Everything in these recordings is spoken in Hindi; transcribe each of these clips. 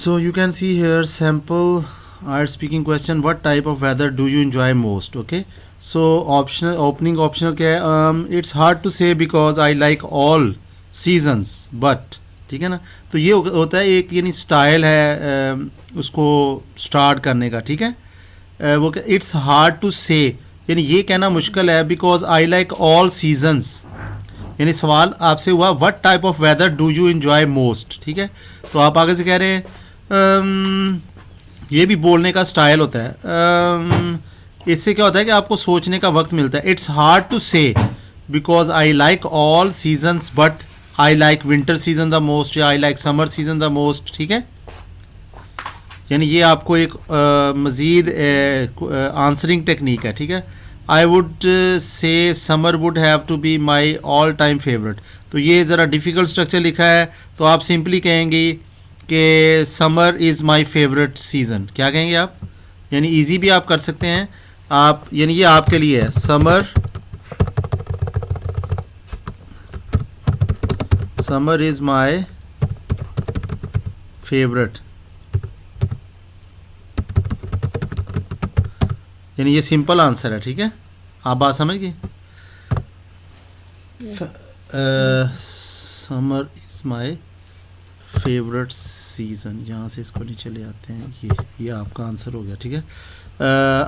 So you can see here sample are speaking question, what type of weather do you enjoy most? Okay, so optional opening optional क्या है, it's hard to say because I like all seasons but, ठीक है ना। तो ये होता है एक यानी स्टाइल है उसको स्टार्ट करने का, ठीक है। वो इट्स हार्ड टू से यानी ये कहना मुश्किल है because I like all seasons, यानी सवाल आपसे हुआ what type of weather do you enjoy most, ठीक है। तो आप आगे से कह रहे हैं ये भी बोलने का स्टाइल होता है। इससे क्या होता है कि आपको सोचने का वक्त मिलता है। It's hard to say because I like all seasons but I like winter season the most या I like summer season the most, ठीक है। यानी ये आपको एक मज़ीद आंसरिंग टेक्निक है, ठीक है। I would say summer would have to be my all time favourite. तो ये ज़रा डिफ़िकल्ट स्ट्रक्चर लिखा है, तो आप सिंपली कहेंगे कि summer is my favourite season. क्या कहेंगे आप, यानी इजी भी आप कर सकते हैं आप, यानी ये आपके लिए है, समर इज़ माई फेवरेट, यानी ये सिंपल आंसर है, ठीक है। आप बात समझ गए। Summer is my favourite season, यहाँ से इसको नीचे ले आते हैं, ये आपका आंसर हो गया, ठीक है।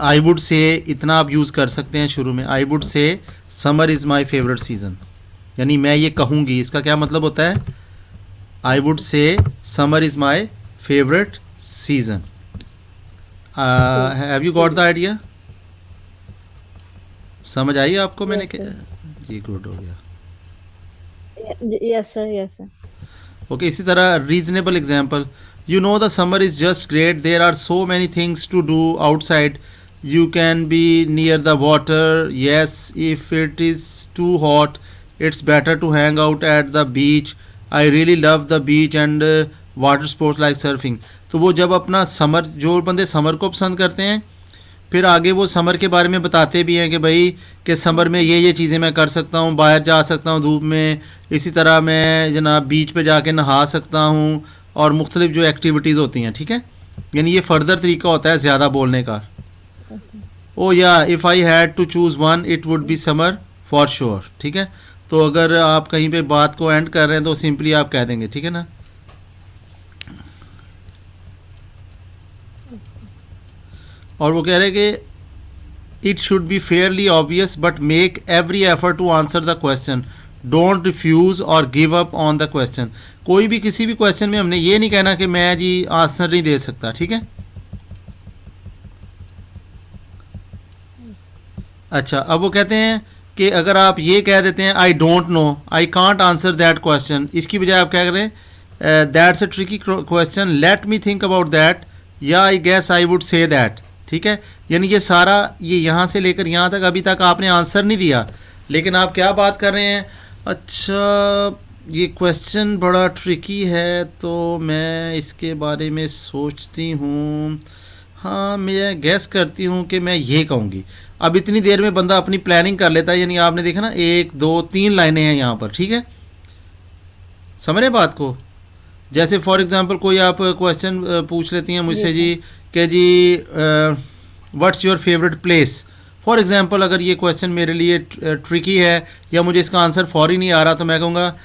आई वुड से इतना आप यूज़ कर सकते हैं शुरू में, आई would say summer is my favourite season, यानी मैं ये कहूँगी, इसका क्या मतलब होता है, I would say summer is my favourite season. Have you got the idea, समझ आई आपको मैंने Yes, sir. जी गुड हो गया। Yes, sir. Yes, sir. Okay इसी तरह reasonable example, you know the summer is just great, there are so many things to do outside, you can be near the water, yes if it is too hot it's better to hang out at the beach, I really love the beach and water sports like surfing. तो वो जब अपना समर, जो बंदे समर को पसंद करते हैं, फिर आगे वो समर के बारे में बताते भी हैं कि भाई कि समर में ये चीज़ें मैं कर सकता हूँ, बाहर जा सकता हूँ धूप में, इसी तरह मैं जनाब बीच पे जाके नहा सकता हूँ, और मुख्तलिफ जो एक्टिविटीज़ होती हैं, ठीक है। यानी ये फर्दर तरीका होता है ज़्यादा बोलने का। Okay. Oh yeah if I had to choose one it would be summer for sure, ठीक है। तो अगर आप कहीं पे बात को एंड कर रहे हैं तो सिंपली आप कह देंगे, ठीक है ना। और वो कह रहे हैं कि it should be fairly obvious but make every effort to answer the question, don't refuse और give up on the question. कोई भी किसी भी क्वेश्चन में हमने ये नहीं कहना कि मैं जी आंसर नहीं दे सकता, ठीक है। अच्छा अब वो कहते हैं कि अगर आप ये कह देते हैं I don't know, I can't answer that question, इसकी बजाय आप क्या करें, that's a tricky question, let me think about that, या I guess I would say that, ठीक है। यानी ये सारा ये यहाँ से लेकर यहाँ तक अभी तक आपने आंसर नहीं दिया, लेकिन आप क्या बात कर रहे हैं, अच्छा ये क्वेश्चन बड़ा ट्रिकी है तो मैं इसके बारे में सोचती हूँ, हाँ मैं गैस करती हूँ कि मैं ये कहूँगी। अब इतनी देर में बंदा अपनी प्लानिंग कर लेता है, यानी आपने देखा ना 1 2 3 लाइनें हैं यहाँ पर, ठीक है। समझ रहे बात को। जैसे फॉर एग्जांपल कोई आप क्वेश्चन पूछ लेती हैं मुझसे Yes, जी sir. कि जी what's your favourite place, for example अगर ये क्वेश्चन मेरे लिए ट्रिकी है या मुझे इसका आंसर फौरी नहीं आ रहा, तो मैं कहूँगा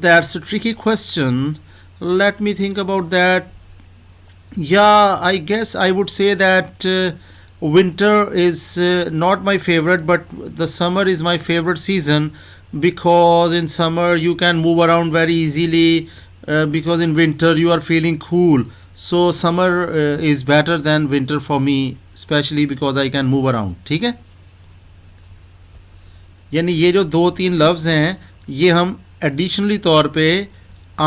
that's a tricky question, let me think about that, या I guess I would say that winter is not my favorite but the summer is my favorite season because in summer you can move around very easily, because in winter you are feeling cool, so summer is better than winter for me especially because I can move around, ठीक है। यानी ये जो 2 3 लफ्ज़ हैं ये हम एडिशनली तौर पे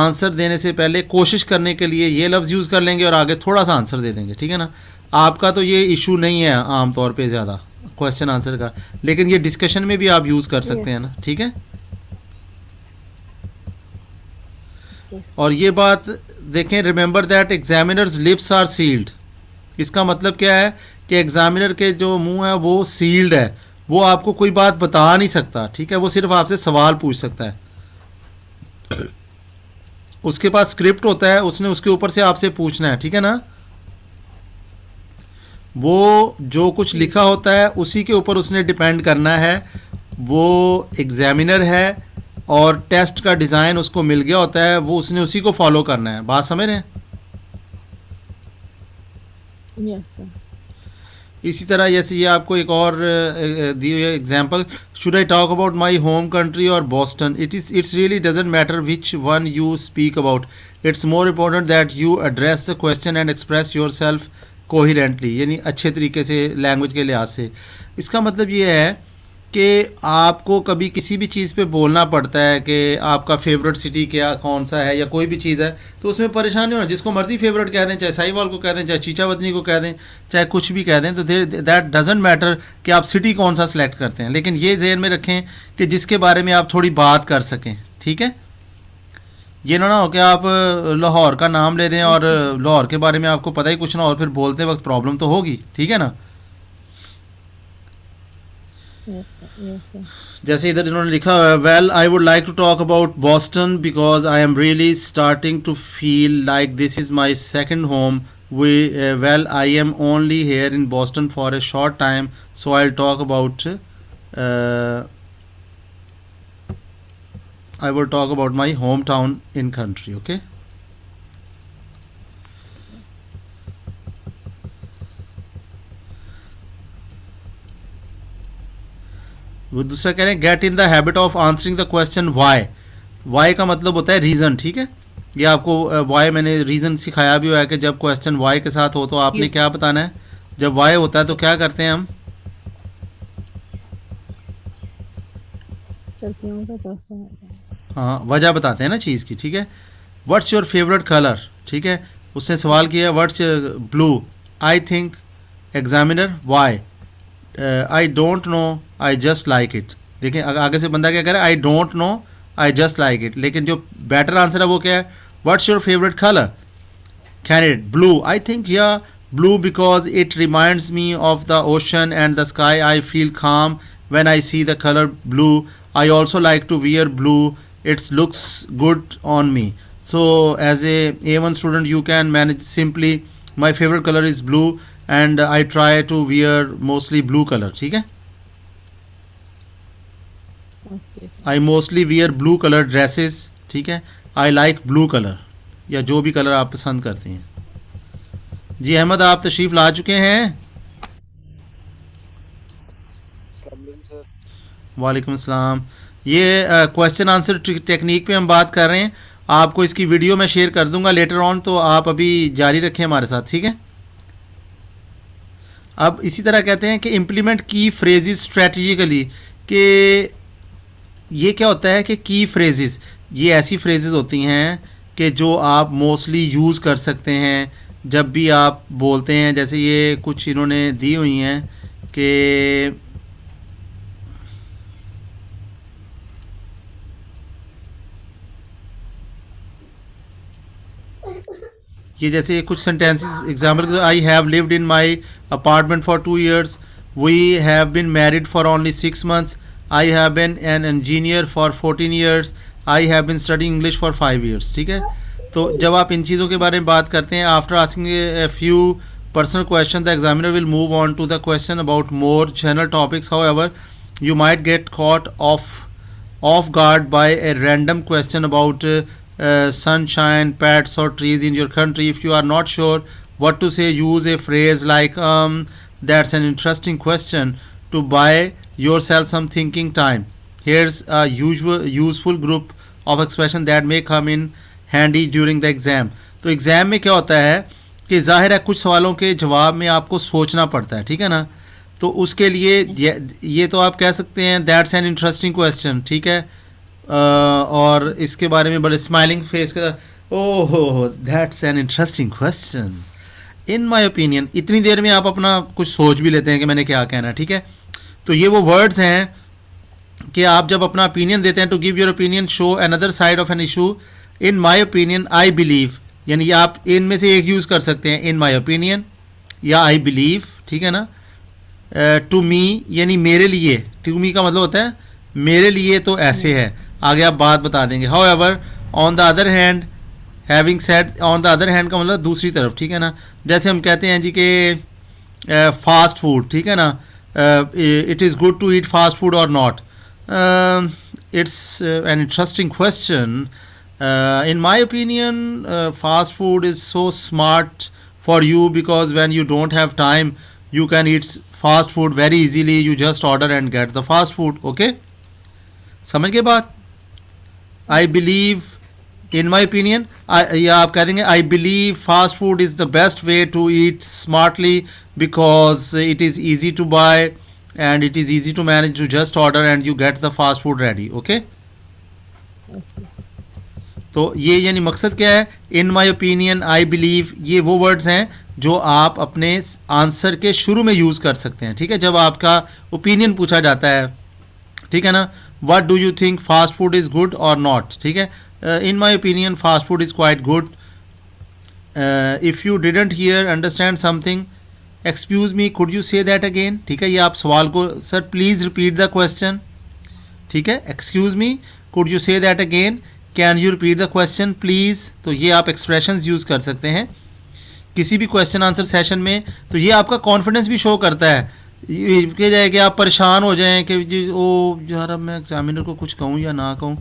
आंसर देने से पहले कोशिश करने के लिए ये लफ्ज़ यूज़ कर लेंगे और आगे थोड़ा सा आंसर दे देंगे, ठीक है ना। आपका तो ये इशू नहीं है आम तौर पे ज़्यादा क्वेश्चन आंसर का, लेकिन ये डिस्कशन में भी आप यूज़ कर सकते Yes. हैं ना, ठीक है। Yes. और ये बात देखें, remember that examiners lips are sealed, इसका मतलब क्या है कि एग्जामिनर के जो मुंह है वो सील्ड है, वो आपको कोई बात बता नहीं सकता, ठीक है, वो सिर्फ आपसे सवाल पूछ सकता है। उसके पास स्क्रिप्ट होता है, उसने उसके ऊपर से आपसे पूछना है, ठीक है ना। वो जो कुछ लिखा होता है उसी के ऊपर उसने डिपेंड करना है। वो एग्जामिनर है और टेस्ट का डिज़ाइन उसको मिल गया होता है, वो उसने उसी को फॉलो करना है। बात समझ रहे हैं। Yes, sir. इसी तरह जैसे ये आपको एक और दी हुई है example, should I talk about my home country और Boston, it's really doesn't matter which one you speak about, it's more important that you address the question and express yourself coherently, यानी अच्छे तरीके से लैंग्वेज के लिहाज से। इसका मतलब ये है कि आपको कभी किसी भी चीज़ पे बोलना पड़ता है कि आपका फेवरेट सिटी क्या कौन सा है या कोई भी चीज़ है, तो उसमें परेशानी होना, जिसको मर्जी फेवरेट कह दें, चाहे साहिवाल को कह दें, चाहे चीचावतनी को कह दें, चाहे कुछ भी कह दें, तो दैट डजेंट मैटर कि आप सिटी कौन सा सिलेक्ट करते हैं। लेकिन ये जहन में रखें कि जिसके बारे में आप थोड़ी बात कर सकें, ठीक है। ये ना हो कि आप लाहौर का नाम ले दें और लाहौर के बारे में आपको पता ही कुछ ना और फिर बोलते वक्त प्रॉब्लम तो होगी, ठीक है ना। Yes, sir. Yes, sir. जैसे इधर इन्होंने लिखा हुआ है, well I would like to talk about Boston because I am really starting to feel like this is my second home, well I am only here in Boston for a short time, so I talk about I will talk about my hometown in country, okay. वो दूसरा कह रहे हैं get in the habit of answering the question why. Why का मतलब होता है रीज़न, ठीक है। ये आपको वाई मैंने रीज़न सिखाया भी हुआ है कि जब क्वेश्चन वाई के साथ हो तो आपने क्या बताना है। जब वाई होता है तो क्या करते हैं हम, सर क्यों का क्वेश्चन है? हाँ वजह बताते हैं ना चीज़ की, ठीक है। व्हाट्स योर फेवरेट कलर, ठीक है। उसने सवाल किया what's blue, I think examiner why, I don't know I just like it. देखें आगे से बंदा क्या कह रहा है, I don't know I just like it, लेकिन जो बेटर आंसर है वो क्या है, what's your favourite colour, candidate blue, I think या blue because it reminds me of the ocean and the sky, I feel calm when I see the color blue, I also like to wear blue, it looks good on me. So as a A1 student you can manage simply, my favorite color is blue and I try to wear mostly blue color, ठीक है। Okay, sir. I mostly wear blue color dresses, ठीक है। I like blue color, या जो भी कलर आप पसंद करते हैं। जी अहमद आप तशरीफ़ ला चुके हैं। वालेकुम अस्सलाम। ये क्वेश्चन आंसर टेक्निक पे हम बात कर रहे हैं। आपको इसकी वीडियो मैं शेयर कर दूंगा लेटर ऑन, तो आप अभी जारी रखें हमारे साथ, ठीक है। अब इसी तरह कहते हैं कि इम्प्लीमेंट की फ्रेजेस स्ट्रेटजिकली, कि ये क्या होता है कि की फ्रेजेस, ये ऐसी फ्रेजेस होती हैं कि जो आप मोस्टली यूज़ कर सकते हैं जब भी आप बोलते हैं। जैसे ये कुछ इन्होंने दी हुई हैं कि ये जैसे कुछ sentences example, I have lived in my apartment for 2 years, we have been married for only 6 months, I have been an engineer for 14 years, I have been studying English for 5 years, ठीक है। तो जब आप इन चीज़ों के बारे में बात करते हैं, after asking a few personal question the examiner will move on to the question about more general topics, however you might get caught off guard by a random question about sunshine, pets or trees in your country. If you are not sure what to say, use a phrase like that's an interesting question to buy yourself some thinking time. Here's a useful group of expression that may come in handy during the exam. तो एग्ज़ाम में क्या होता है कि ज़ाहिर है कुछ सवालों के जवाब में आपको सोचना पड़ता है, ठीक है ना। तो उसके लिए ये तो आप कह सकते हैं दैट्स एन इंटरेस्टिंग क्वेश्चन, ठीक है। और इसके बारे में बड़े स्माइलिंग फेस का, oh that's an interesting question in my opinion. इतनी देर में आप अपना कुछ सोच भी लेते हैं कि मैंने क्या कहना है, ठीक है। तो ये वो वर्ड्स हैं कि आप जब अपना ओपिनियन देते हैं, to give your opinion, show another side of an issue, in my opinion, I believe, यानी आप इनमें से एक यूज़ कर सकते हैं, इन माय ओपिनियन या आई बिलीव, ठीक है ना। टू मी यानी मेरे लिए, टू मी का मतलब होता है मेरे लिए तो ऐसे है, आगे आप बात बता देंगे। However on the other hand having said on the other hand का मतलब दूसरी तरफ, ठीक है ना। जैसे हम कहते हैं जी कि फास्ट फूड, ठीक है ना, it is good to eat fast food और not. It's an interesting question. In my opinion, fast food is so smart for you because when you don't have time, you can eat fast food very easily. You just order and get the fast food. Okay? समझ गए बात? I believe, in my opinion, या आप कह देंगे I believe fast food is the best way to eat smartly because it is easy to buy and it is easy to manage. You just order and you get the fast food ready. Okay? Okay. तो ये यानी मकसद क्या है, in my opinion, I believe, ये वो वर्ड्स हैं जो आप अपने आंसर के शुरू में यूज़ कर सकते हैं, ठीक है, जब आपका ओपिनियन पूछा जाता है, ठीक है ना। What do you think fast food is good और नॉट, ठीक है, in my opinion fast food is quite good. If you didn't hear understand something, excuse me could you say that again, ठीक है, ये आप सवाल को, sir please repeat the question, ठीक है, excuse me could you say that again, can you repeat the question please. तो ये आप एक्सप्रेशंस यूज़ कर सकते हैं किसी भी क्वेश्चन आंसर सेशन में. तो ये आपका कॉन्फिडेंस भी शो करता है, ये कह जाए कि आप परेशान हो जाएं कि जी ओ यार अब मैं एग्जामिनर को कुछ कहूँ या ना कहूँ.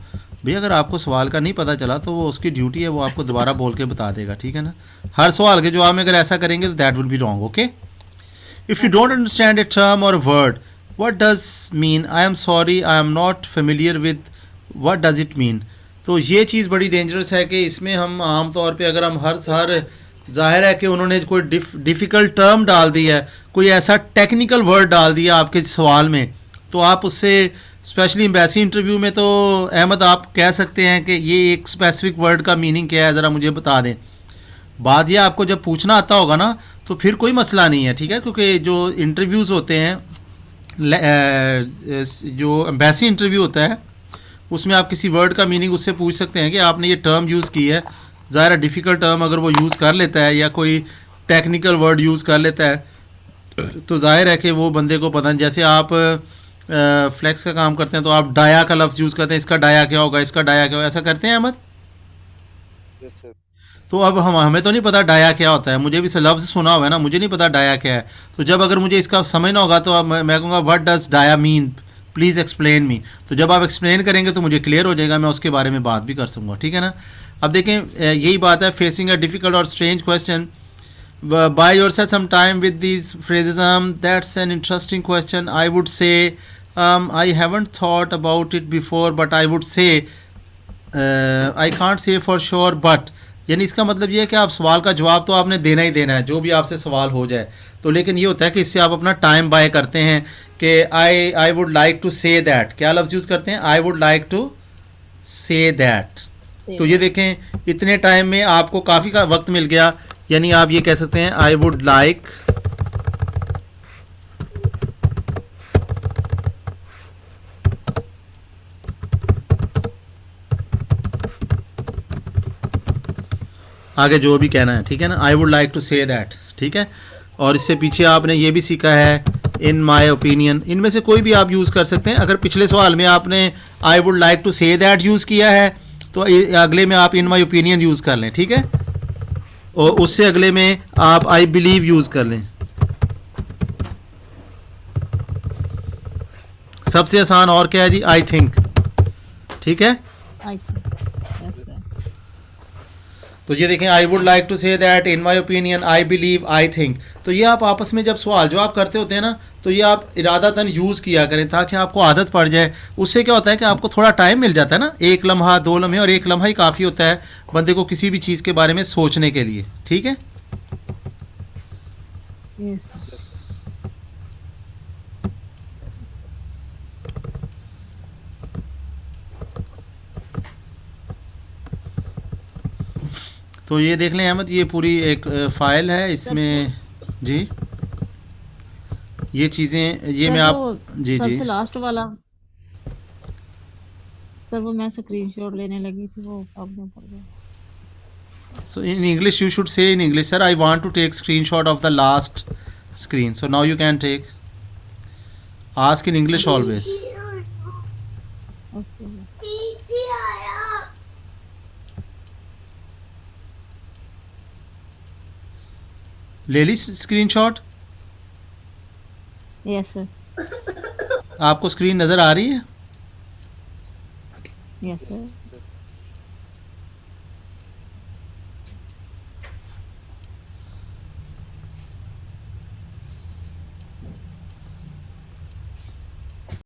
भैया अगर आपको सवाल का नहीं पता चला तो वो उसकी ड्यूटी है, वो आपको दोबारा बोल के बता देगा, ठीक है ना. हर सवाल के जवाब में अगर ऐसा करेंगे तो that will be wrong. Okay, if you don't understand a term और word, what does mean, I am sorry I am not familiar with, what does it mean. तो ये चीज़ बड़ी डेंजरस है कि इसमें हम आम तौर पे अगर हम हर जाहिर है कि उन्होंने कोई डिफ़िकल्ट टर्म डाल दिया है, कोई ऐसा टेक्निकल वर्ड डाल दिया आपके सवाल में, तो आप उससे स्पेशली एम्बेसी इंटरव्यू में तो अहमद आप कह सकते हैं कि ये एक स्पेसिफिक वर्ड का मीनिंग क्या है, ज़रा मुझे बता दें. बात ये आपको जब पूछना आता होगा ना तो फिर कोई मसला नहीं है, ठीक है, क्योंकि जो इंटरव्यूज़ होते हैं, जो एम्बेसी इंटरव्यू होता है उसमें आप किसी वर्ड का मीनिंग उससे पूछ सकते हैं कि आपने ये टर्म यूज़ की है. ज़ाहिर डिफ़िकल्ट टर्म अगर वो यूज़ कर लेता है या कोई टेक्निकल वर्ड यूज़ कर लेता है तो जाहिर है कि वो बंदे को पता नहीं. जैसे आप फ्लेक्स का काम करते हैं तो आप डाया का लफ्ज़ यूज़ करते हैं, इसका डाया क्या होगा, इसका डाया क्या होगा, ऐसा करते हैं अहमद. Yes sir. तो अब हमें तो नहीं पता डाया क्या होता है, मुझे भी लफ्ज़ सुना हुआ है ना, मुझे नहीं पता डाया क्या है. तो जब अगर मुझे इसका समझना होगा तो अब मैं कहूँगा what does dia mean, please explain me. तो जब आप एक्सप्लेन करेंगे तो मुझे क्लियर हो जाएगा, मैं उसके बारे में बात भी कर सकूँगा, ठीक है ना. अब देखें यही बात है, फेसिंग अ डिफ़िकल्ट और strange question, buy yourself some time with these phrases, that's an interesting question. I would say I haven't thought about it before but I would say, I can't say for sure but, यानी इसका मतलब ये है कि आप सवाल का जवाब तो आपने देना ही देना है जो भी आपसे सवाल हो जाए. तो लेकिन ये होता है कि इससे आप अपना टाइम बाय करते हैं कि I would like to say that, क्या लफ्ज़ यूज़ करते हैं, I would like to say that. तो ये देखें इतने टाइम में आपको काफ़ी का वक्त मिल गया, यानी आप ये कह सकते हैं आई वुड लाइक आगे जो भी कहना है, ठीक है ना, I would like to say that, ठीक है. और इससे पीछे आपने ये भी सीखा है इन माई ओपिनियन, इनमें से कोई भी आप यूज़ कर सकते हैं. अगर पिछले सवाल में आपने I would like to say that use किया है तो अगले में आप इन माई ओपिनियन यूज़ कर लें, ठीक है, और उससे अगले में आप आई बिलीव यूज़ कर लें. सबसे आसान और क्या है जी, आई थिंक, ठीक है. I think. Yes, sir. तो ये देखें I would like to say that, in my opinion, I believe, I think. तो ये आप आपस में जब सवाल जवाब करते होते हैं ना तो ये आप इरादतन यूज़ किया करें ताकि आपको आदत पड़ जाए. उससे क्या होता है कि आपको थोड़ा टाइम मिल जाता है ना, एक लम्हा 2 लम्हे, और एक लम्हा ही काफ़ी होता है बंदे को किसी भी चीज़ के बारे में सोचने के लिए, ठीक है. Yes, sir. तो ये देख लें अहमद, ये पूरी एक फ़ाइल है, इसमें जी ये चीज़ें, ये सर मैं आप वो जी जी सबसे लास्ट वाला, सर वो मैं स्क्रीनशॉट लेने लगी थी, वो प्रॉब्लम पड़ गया. So in English you should say in English, sir, I want to take screenshot of the last screen. So now you can take. Ask in English always. Okay. ले ली स्क्रीनशॉट? Yes sir. आपको स्क्रीन नज़र आ रही है? Yes sir.